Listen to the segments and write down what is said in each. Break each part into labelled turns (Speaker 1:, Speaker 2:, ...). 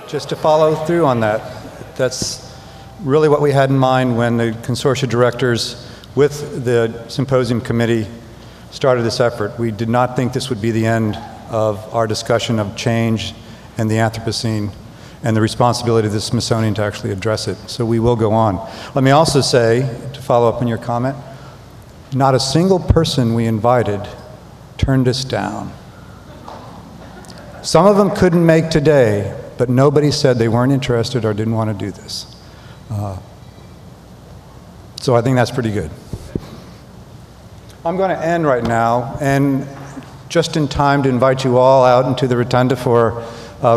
Speaker 1: just to follow through on that, that's really what we had in mind when the consortia directors with the symposium committee started this effort. We did not think this would be the end of our discussion of change and the Anthropocene and the responsibility of the Smithsonian to actually address it. So we will go on. Let me also say, to follow up on your comment, not a single person we invited turned us down. Some of them couldn't make today, but nobody said they weren't interested or didn't want to do this. So I think that's pretty good. I'm going to end right now, and just in time to invite you all out into the rotunda for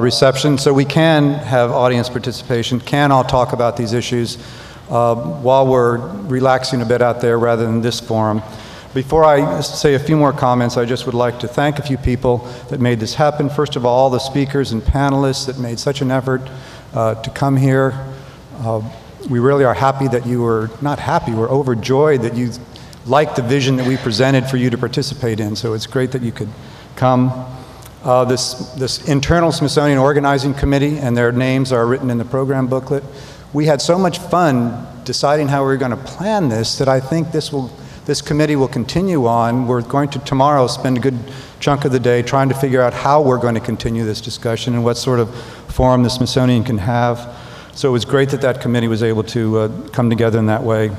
Speaker 1: reception so we can have audience participation, can all talk about these issues while we're relaxing a bit out there rather than this forum. Before I say a few more comments, I just would like to thank a few people that made this happen. First of all the speakers and panelists that made such an effort to come here. We really are happy that you were, not happy, we're overjoyed that you liked the vision that we presented for you to participate in, so it's great that you could come. This internal Smithsonian organizing committee, and their names are written in the program booklet. We had so much fun deciding how we were going to plan this that I think this committee will continue on. We're going to tomorrow spend a good chunk of the day trying to figure out how we're going to continue this discussion and what sort of forum the Smithsonian can have. So it was great that that committee was able to come together in that way.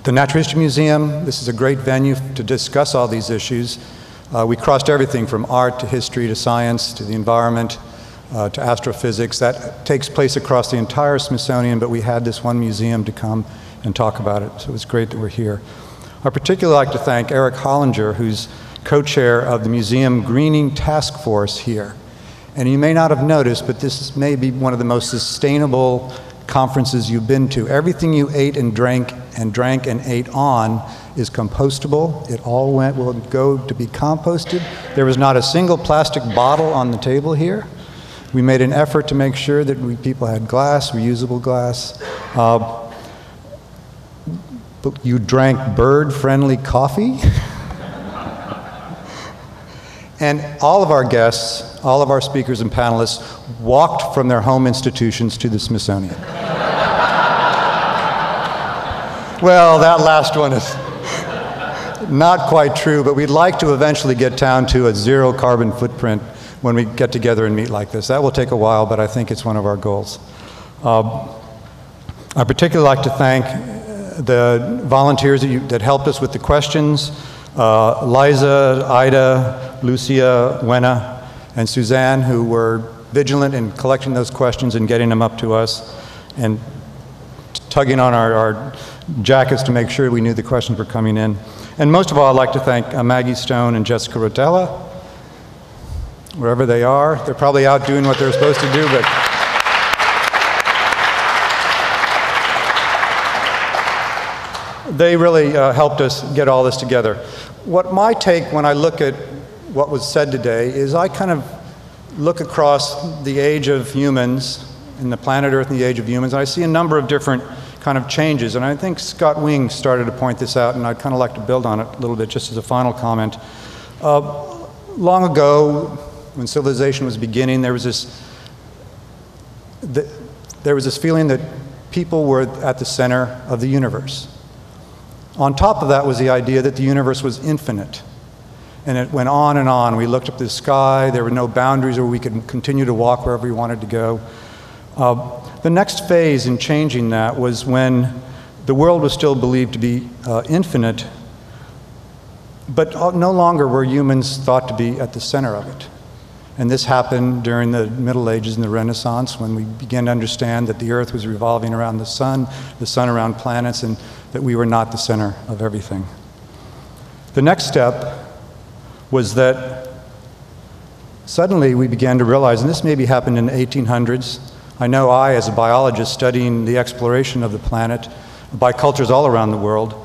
Speaker 1: The Natural History Museum, this is a great venue to discuss all these issues. We crossed everything from art to history to science to the environment to astrophysics. That takes place across the entire Smithsonian, but we had this one museum to come and talk about it, so it was great that we're here. I'd particularly like to thank Eric Hollinger, who's co-chair of the Museum Greening Task Force here. And you may not have noticed, but this may be one of the most sustainable conferences you've been to. Everything you ate and drank and ate on is compostable. It all will go to be composted. There was not a single plastic bottle on the table here. We made an effort to make sure that people had glass, reusable glass. You drank bird-friendly coffee. And all of our guests, all of our speakers and panelists walked from their home institutions to the Smithsonian. Well, that last one is not quite true, but we'd like to eventually get down to a zero carbon footprint when we get together and meet like this. That will take a while, but I think it's one of our goals. I'd particularly like to thank the volunteers that helped us with the questions. Liza, Ida, Lucia, Wena, and Suzanne, who were vigilant in collecting those questions and getting them up to us and tugging on our jackets to make sure we knew the questions were coming in. And most of all, I'd like to thank Maggie Stone and Jessica Rotella, wherever they are. They're probably out doing what they're supposed to do, but they really helped us get all this together. What my take when I look at what was said today is I kind of look across the age of humans, in the planet Earth and the age of humans, and I see a number of different kind of changes. And I think Scott Wing started to point this out, and I'd kind of like to build on it a little bit just as a final comment. Long ago, when civilization was beginning, there was this feeling that people were at the center of the universe. On top of that was the idea that the universe was infinite. And it went on and on. We looked up the sky. There were no boundaries where we could continue to walk wherever we wanted to go. The next phase in changing that was when the world was still believed to be infinite, but no longer were humans thought to be at the center of it. And this happened during the Middle Ages and the Renaissance, when we began to understand that the Earth was revolving around the sun around planets, and that we were not the center of everything. The next step was that suddenly we began to realize, and this maybe happened in the 1800s, I know I, as a biologist studying the exploration of the planet by cultures all around the world,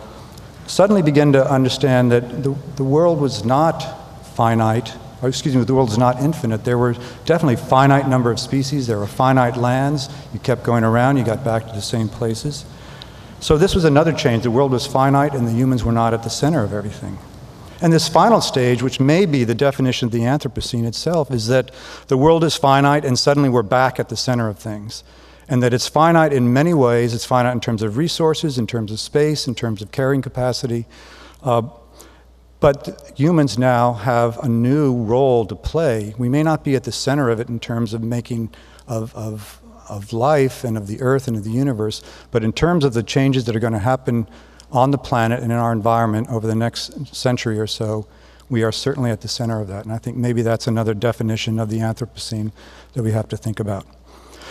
Speaker 1: suddenly began to understand that the world was not finite, or excuse me, the world is not infinite. There were definitely a finite number of species. There were finite lands. You kept going around. You got back to the same places. So this was another change. The world was finite, and the humans were not at the center of everything. And this final stage, which may be the definition of the Anthropocene itself, is that the world is finite and suddenly we're back at the center of things. And that it's finite in many ways. It's finite in terms of resources, in terms of space, in terms of carrying capacity. But humans now have a new role to play. We may not be at the center of it in terms of making of life and of the earth and of the universe, but in terms of the changes that are going to happen on the planet and in our environment over the next century or so, we are certainly at the center of that. And I think maybe that's another definition of the Anthropocene that we have to think about.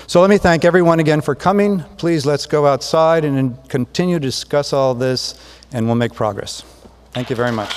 Speaker 1: So let me thank everyone again for coming. Please let's go outside and continue to discuss all this, and we'll make progress. Thank you very much.